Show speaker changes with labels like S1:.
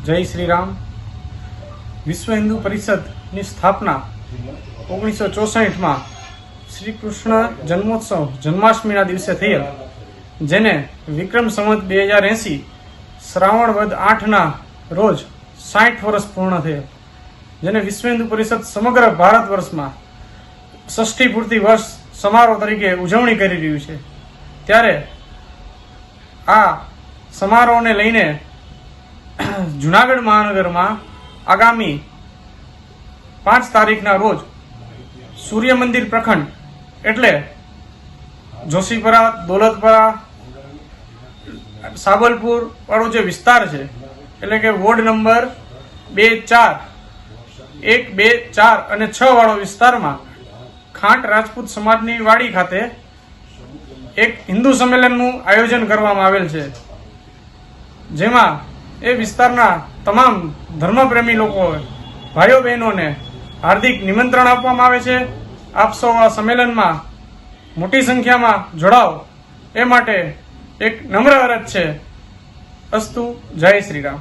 S1: જય શ્રી રામ. વિશ્વ હિન્દુ પરિષદની સ્થાપના 1964માં શ્રી કૃષ્ણ જન્મોત્સવ જન્માષ્ટમીના દિવસે થયેલ, જેને વિક્રમ સંવત 2080 શ્રાવણ વદ 8ના રોજ 60 વર્ષ પૂર્ણ થયેલ, જેને વિશ્વ હિન્દુ પરિષદ સમગ્ર ભારત વર્ષમાં ષષ્ઠી પૂર્તિ વર્ષ સમારોહ તરીકે ઉજવણી કરી રહ્યું છે. ત્યારે આ સમારોહને લઈને જુનાગઢ મહાનગરમાં આગામી 5 તારીખના રોજ સૂર્ય મંદિર પ્રખંડ એટલે જોશીપરા, દોલતપરા, સાબલપુર વાળો જે વિસ્તાર છે, એટલે કે વોર્ડ નંબર 2, 4, 1, 2, 4 અને 6 વાળો વિસ્તારમાં ખાંટ રાજપૂત સમાજની વાડી ખાતે એક હિન્દુ સંમેલનનું આયોજન કરવામાં આવેલ છે, જેમાં એ વિસ્તારના તમામ ધર્મપ્રેમી લોકો, ભાઈઓ બહેનોને હાર્દિક નિમંત્રણ આપવામાં આવે છે. આપ સૌ આ સંમેલનમાં મોટી સંખ્યામાં જોડાઓ એ માટે એક નમ્ર અરજ છે. અસ્તુ. જય શ્રી રામ.